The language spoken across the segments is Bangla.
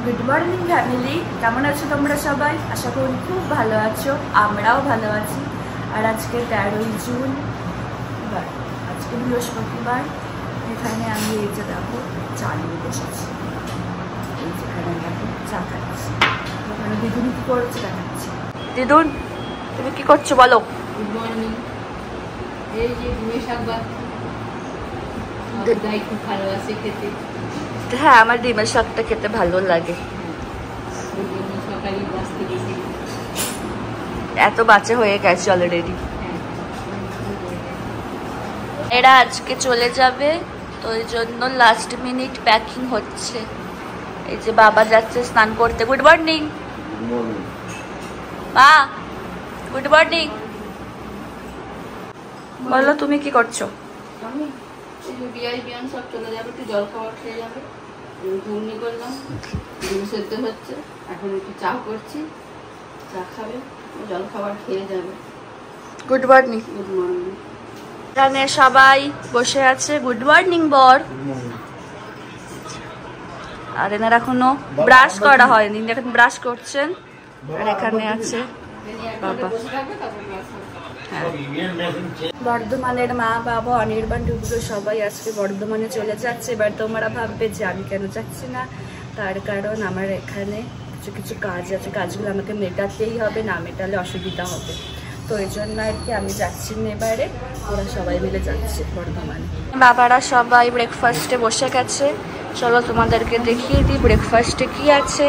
গুড মর্নিং ফ্যামিলি, কেমন আছো তোমরা সবাই? আশা করি খুব ভালো আছো, আমরাও ভালো আছি। আর আজকে 13ই জুন, আজকে বৃহস্পতিবার। এখানে আমি এই যে দেখো চা নিয়ে বসেছি, এই যেখানে দেখো চা খাচ্ছি। ওখানে দিদুন কি করছে দেখাচ্ছি। দিদুন, তুমি কি করছো বলো? Good morning. এই যে ডিমের শাক দাই খুব ভালোবাসে খেতে। হ্যাঁ, আমার ডিমের শাকটা খেতে ভালো লাগে। সকালে বসতে গেছি, এত বাচ্চা হয়ে গেছে অলরেডি। এরা আজকে চলে যাবে, তো এই জন্য লাস্ট মিনিট প্যাকিং হচ্ছে। এই যে বাবা যাচ্ছে স্নান করতে। গুড মর্নিং মা, গুড মর্নিং। বলো তুমি কি করছো? আমি এই যে বিয়ান সব চলে যাবে, একটু জল খাবার খেয়ে যাবে। ঘুগনি করলাম, ডিম সেদ্ধ হচ্ছে, এখন একটু চা করছি, চা খাবে, জল খাবার খেয়ে যাবে। Good morning. Good morning. এখানে সবাই বসে আছে। গুড মর্নিং বর। আর এনার এখনো ব্রাশ করা হয়নি, এখন ব্রাশ করছেন। আর এখানে আছে বাবা। বর্ধমানের মা বাবা অনির্বাণ টুকরো সবাই আজকে বর্ধমানে চলে যাচ্ছে। এবার তোমরা ভাববে যে আমি কেন যাচ্ছি না, তার কারণ আমার এখানে কিছু কিছু কাজ আছে, কাজগুলো আমাকে মেটাতেই হবে, না মেটালে অসুবিধা হবে। তো এই জন্য আর কি আমি যাচ্ছি না এবারে, ওরা সবাই মিলে যাচ্ছে বর্ধমানে। বাবারা সবাই ব্রেকফাস্টে বসে গেছে, চলো তোমাদেরকে দেখিয়ে দিই ব্রেকফাস্টে কি আছে।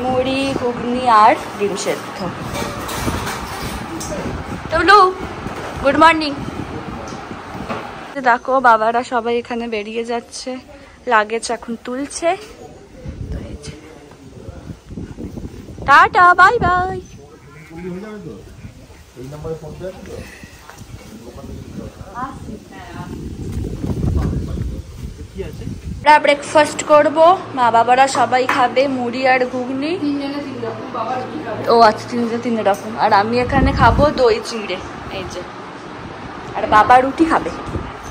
মুড়ি, ঘুগনি আর ডিম সেদ্ধ। টুলু, গুড মর্নিং। দেখো বাবারা সবাই এখানে বেরিয়ে যাচ্ছে, লাগেজ এখন তুলছে। Tata, bye bye. আমরা ব্রেকফাস্ট করবো, মা বাবারা সবাই খাবে মুড়ি আর ঘুগনি। ও আচ্ছা, তিন রকম। আর আমি এখানে খাবো দই চিড়ে, এই যে। আর বাবা রুটি খাবে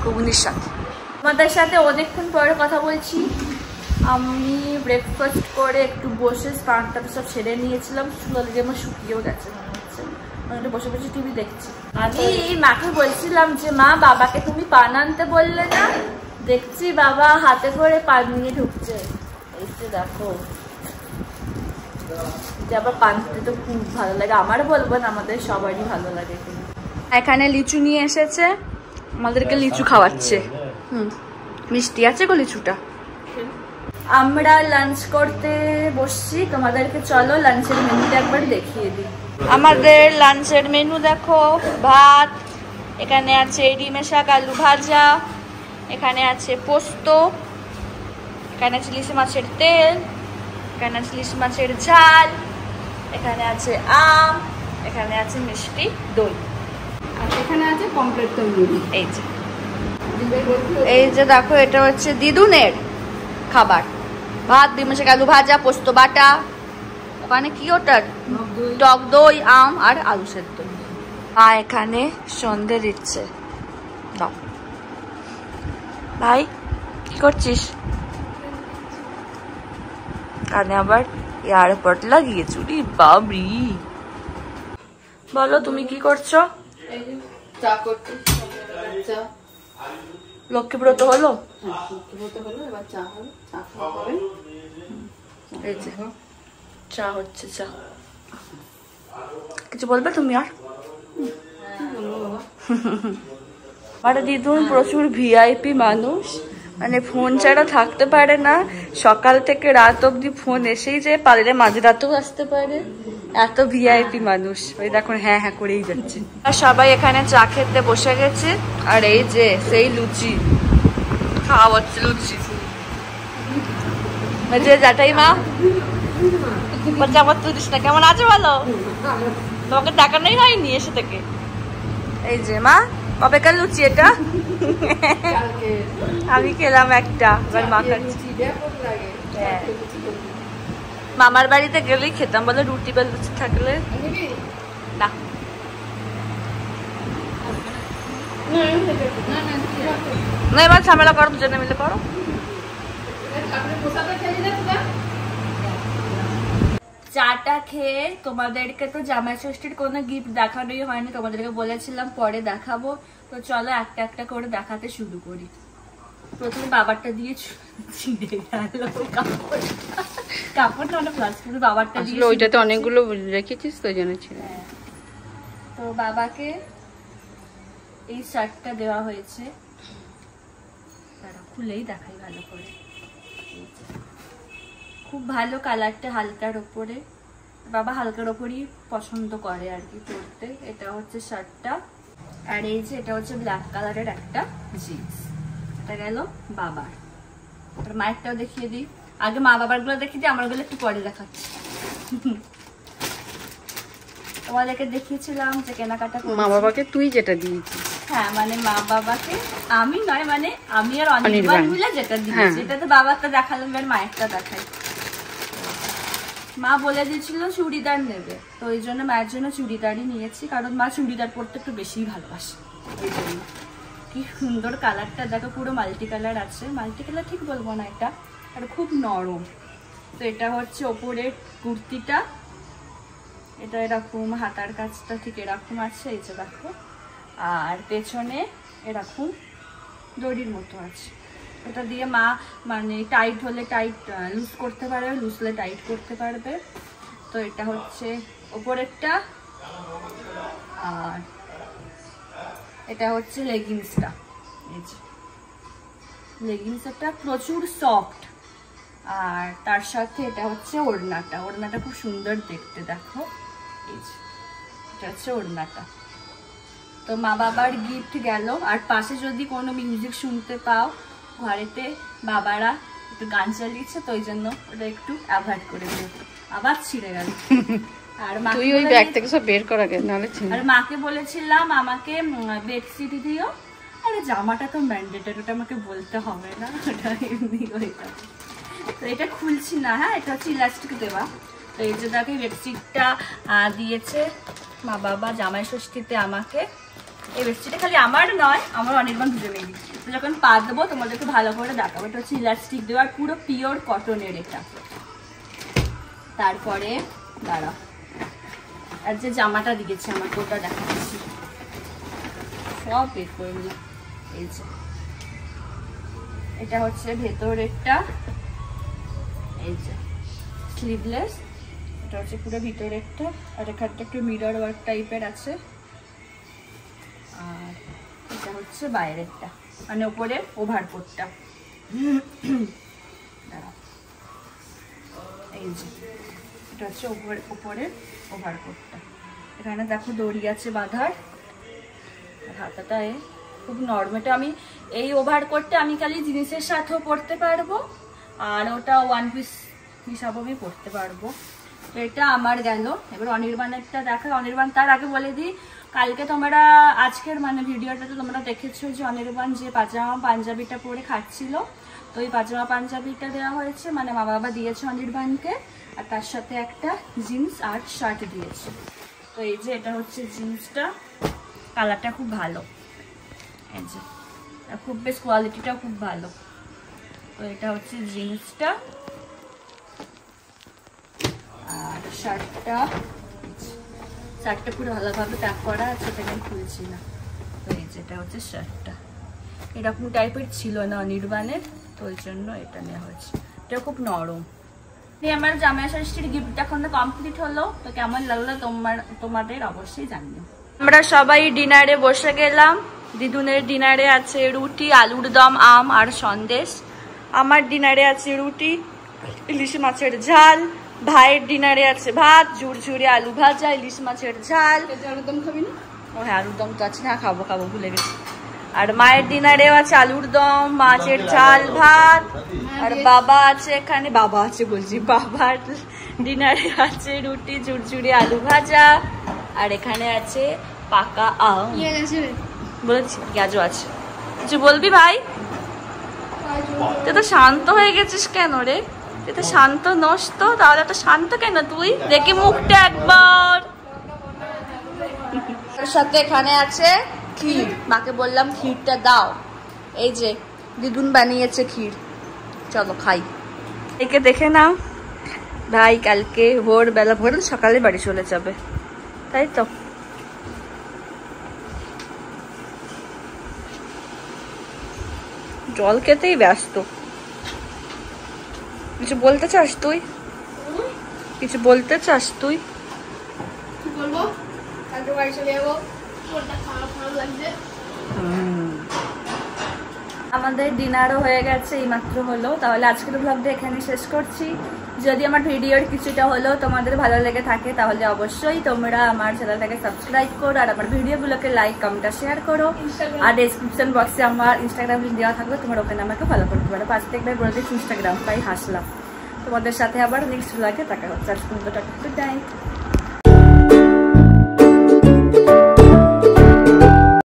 ঘুগনির সাথে। আমাদের সাথে অনেকক্ষণ পরে কথা বলছি। আমি ব্রেকফাস্ট করে একটু বসে স্নানটা সব ছেড়ে নিয়েছিলাম, চুলগুলো আমার শুকিয়েও গেছে মনে হচ্ছে। একটু বসে বসে টিভি দেখছি। আমি মাকে বলছিলাম যে মা, বাবাকে তুমি পান আনতে বললে না? দেখছি বাবা হাতে করে পান নিয়ে ঢুকছে। এই যে দেখো, যে আবার পান খেতে তো খুব ভালো লাগে, আমার বলবো না, আমাদের সবারই ভালো লাগে। এখানে লিচু নিয়ে এসেছে, আমাদেরকে লিচু খাওয়াচ্ছে। মিষ্টি আছে গো লিচুটা। আমরা লাঞ্চ করতে বসছি, তোমাদেরকে চলো লাঞ্চের মেনুটা একবার দেখিয়ে দিই। আমাদের লাঞ্চের মেনু দেখো, ভাত, এখানে আছে ডিমের শাক আলু ভাজা, এখানে আছে পোস্ত, এখানে আছে ইলিশ মাছের তেল, এখানে আছে ইলিশ মাছের ঝাল, এখানে আছে আম, এখানে আছে মিষ্টি দই, আর এখানে আছে কমপ্লিট তন্দুরি। এই যে দেখো, এটা হচ্ছে দিদুনের খাবার। ভাত, ডিমের শাক আলু ভাজা, পোস্ত বাটা, ওখানে কি ওটার টক দই, আম আর আলু সেদ্ধ। এখানে সন্ধে দিচ্ছে। দাও ভাই, কি করছিস? কানে আবার এয়ারপড লাগিয়ে চুরি, বাবরি। বলো তুমি কি করছো? চা করছি, চা। লক্ষ্মীব্রত হলো? লক্ষ্মীব্রত হলো, এবার চা হলো, চা খাওয়া হবে। এই যে চা হচ্ছে, চা। কিছু বলবে তুমি আর? আমার দিদুন প্রচুর ভিআইপি মানুষ, মানে ফোন ছাড়া থাকতে পারে না। সকাল থেকে রাত অব্দি ফোন এসেই যায়, পারলে মাঝরাতেও আসতে পারে, এত ভিআইপি মানুষ। ওই দেখো হ্যাঁ হ্যাঁ করেই যাচ্ছে। আর সবাই এখানে চা খেতে বসে গেছে। আর এই যে সেই লুচি খাওয়া হচ্ছে, লুচি। যাটাই মা বলছে আমার তুলিস না, কেমন আছে বলো? তোমাকে দেখানোই হয়নি এসে থেকে। এই যে মা, কবেকার লুচি এটা? আমি খেলাম একটা, এবার মা খাচ্ছি। মামার বাড়িতে গেলেই খেতাম, বলে রুটি বা লুচি থাকলে না। এবার ঝামেলা করো, দুজনে মিলে করো। চাটা খেয়ে তোমাদেরকে তো জামাই ষষ্ঠীর কোনো গিফট দেখানোই হয়নি, তোমাদেরকে বলেছিলাম পরে দেখাবো। তো চলো একটা একটা করে দেখাতে শুরু করি। প্রথমে বাবারটা দিয়ে ছিঁড়ে গেল কাপড়টা, অনেক প্লাস্টিক, বাবারটা দিয়ে ওইটাতে অনেকগুলো রেখেছিস তো জন্য ছিল। তো বাবাকে এই শার্টটা দেওয়া হয়েছে, তারা খুলেই দেখাই ভালো করে। খুব ভালো কালারটা, হালকার ওপরে, বাবা হালকার ওপরই পছন্দ করে আর কি পরতে। এটা হচ্ছে শার্টটা, আর এই যে এটা হচ্ছে ব্ল্যাক কালারের একটা জিন্স। এটা গেল বাবার। আর মায়েরটাও দেখিয়ে দিই, আগে মা বাবার গুলো দেখিয়ে দিই, আমার গুলো একটু পরে দেখাচ্ছি। তোমাদেরকে দেখিয়েছিলাম যে কেনাকাটা মা বাবাকে তুই যেটা দিয়েছিস। হ্যাঁ মানে মা বাবাকে আমি নয়, মানে আমি আর অনির্বাণ মিলে যেটা দিয়েছি। এটা তো বাবারটা দেখালাম, এবার মায়েরটা দেখাই। মা বলে দিয়েছিল চুড়িদার নেবে, তো ওই জন্য মায়ের জন্য চুড়িদারই নিয়েছি, কারণ মা চুড়িদার পরতে একটু বেশিই ভালোবাসে। ওই জন্য কি সুন্দর কালারটা দেখো, পুরো মাল্টি কালার আছে, মাল্টি কালার ঠিক বলবো না এটা, আর খুব নরম। তো এটা হচ্ছে ওপরের কুর্তিটা, এটা এরকম হাতার কাছটা ঠিক এরকম আছে, এই যে দেখো, আর পেছনে এরকম দড়ির মতো আছে। এটা দিয়ে মা মানে টাইট হলে টাইট লুজ করতে পারবে, লুজ হলে টাইট করতে পারবে। তো এটা হচ্ছে ওপরেরটা, আর এটা হচ্ছে লেগিংসটা। এই যে লেগিংসটা প্রচুর সফট, আর তার সাথে এটা হচ্ছে ওড়নাটা। ওড়নাটা খুব সুন্দর দেখতে, দেখো এই যে এটা হচ্ছে ওড়নাটা। তো মা বাবার গিফট গেল। আর পাশে যদি কোনো মিউজিক শুনতে পাও, ঘরেতে বাবারা একটু গান চালিয়েছে, তো ওই জন্য ওটা একটু অ্যাভয়েড করে দিও। আবার ছিঁড়ে গেল। আর তুই ওই ব্যাগ থেকে সব বের করা গেল, নালে ছিঁড়ে। আর মাকে বলেছিলাম আমাকে বেডশিট দিও। আরে জামাটা তো ম্যান্ডেটরি, ওটা আমাকে বলতে হবে না, ওটা এমনি ওইটা। তো এটা খুলছি না, হ্যাঁ এটা হচ্ছে ইলাস্টিক দেওয়া। তো এই যে তাকে বেডশিটটা দিয়েছে মা বাবা জামাই ষষ্ঠীতে আমাকে। এই বেডশিটটা খালি আমার নয়, আমার অনির্বাণ দুজনেরই। তো যখন পা দেবো তোমাদেরকে ভালো করে দেখাবো। এটা হচ্ছে ইলাস্টিক দেওয়া, পুরো পিওর কটনের এটা। তারপরে দাঁড়া, আর যে জামাটা দিয়েছে আমাকে ওটা দেখাচ্ছি, সব বের করে নিই। এই যে এটা হচ্ছে ভেতরেরটা, এই যে স্লিভলেস, এটা হচ্ছে পুরো ভিতরেরটা। আর এখানটা একটু মিরর ওয়ার্ক টাইপের আছে। আর এটা হচ্ছে বাইরেরটা, মানে উপরে ওভারকোটটা। এই যে এটা হচ্ছে উপরে ওভারকোটটা। এখানে দেখো দড়ি আছে বাঁধার, হাতাটা খুব নরম। এটা আমি এই ওভারকোটটা আমি খালি জিনিসের সাথেও পরতে পারবো, আর ওটা ওয়ান পিস হিসাবে আমি পরতে পারবো। তো এটা আমার গেল। এবার অনির্বাণেরটা দেখা। অনির্বাণ, তার আগে বলে দিই, কালকে তোমরা আজকের মানে ভিডিওটাতে তোমরা দেখেছো যে অনির্বাণ যে পাজামা পাঞ্জাবিটা পরে খাচ্ছিল, তো ওই পাজামা পাঞ্জাবিটা দেওয়া হয়েছে, মানে মা বাবা দিয়েছে অনির্বাণকে। আর তার সাথে একটা জিন্স আর শার্ট দিয়েছে। তো এই যে এটা হচ্ছে জিন্সটা, কালারটা খুব ভালো, এই যে খুব বেশ, কোয়ালিটিটা খুব ভালো। তো এটা হচ্ছে জিন্সটা, আর শার্টটা পুরো ভালোভাবে প্যাক করা আছে, সেটাকে আমি খুলছি না। তো এই যেটা হচ্ছে শার্টটা, এরকম টাইপের ছিল না অনির্বাণের, তো ওই জন্য এটা নেওয়া হয়েছে। এটা খুব নরম। আমার জামাই ষষ্ঠীর গিফট এখন কমপ্লিট হলো। তো কেমন লাগলো তোমাদের অবশ্যই জানিও। আমরা সবাই ডিনারে বসে গেলাম। দিদুনের ডিনারে আছে রুটি, আলুর দম, আম আর সন্দেশ। আমার ডিনারে আছে রুটি, ইলিশ মাছের ঝাল। ভাইয়ের ডিনারে আছে ভাত, ঝুরঝুরি আলু ভাজা, ইলিশ মাছের ঝাল। আলুর দম খাবি না? ও হ্যাঁ, আলুর দম তো আছে, না খাবো ভুলে গেছি। আর মায়ের ডিনারেও আছে আলুর দম, মাছের ঝাল, ভাত। আর বাবা আছে এখানে, বাবা আছে বলছি, বাবার ডিনারে আছে রুটি, ঝুরঝুরি আলু ভাজা। আর এখানে আছে পাকা আম। বলেছি পেঁয়াজও আছে। কিছু বলবি ভাই? তুই তো শান্ত হয়ে গেছিস কেন রে? তুই তো শান্ত নস তো, তাহলে তো শান্ত কেন তুই? দেখি মুখটা একবার। তার সাথে এখানে আছে ক্ষীর। মাকে বললাম ক্ষীরটা দাও, এই যে দিদুন বানিয়েছে ক্ষীর। চলো খাই। একে দেখে নাও, ভাই কালকে ভোরবেলা সকালে বাড়ি চলে যাবে, তাই তো? জল খেতেই ব্যস্ত। কিছু বলতে চাস তুই? কিছু বলতে চাস তুই? কি বলবো, কালকে বাড়ি চলে যাবো, কোনটা খারাপ খারাপ লাগছে। আমাদের ডিনারও হয়ে গেছে, এইমাত্র হলো। তাহলে আজকের ব্লগটা এখানে শেষ করছি। যদি আমার ভিডিওর কিছুটা হলেও তোমাদের ভালো লেগে থাকে তাহলে অবশ্যই তোমরা আমার চ্যানেলটাকে সাবস্ক্রাইব করো, আর আমার ভিডিওগুলোকে লাইক কমেন্ট আর শেয়ার করো। আর ডেসক্রিপশন বক্সে আমার ইনস্টাগ্রাম লিঙ্ক দেওয়া থাকবে, তোমরা ওখানে আমাকে ফলো করতে পারো। পাঁচ থেকে বলে দিচ্ছি ইনস্টাগ্রাম, তাই হাসলাম। তোমাদের সাথে আবার নেক্সট ব্লগে দেখা হচ্ছে। আজকে গুড নাইট।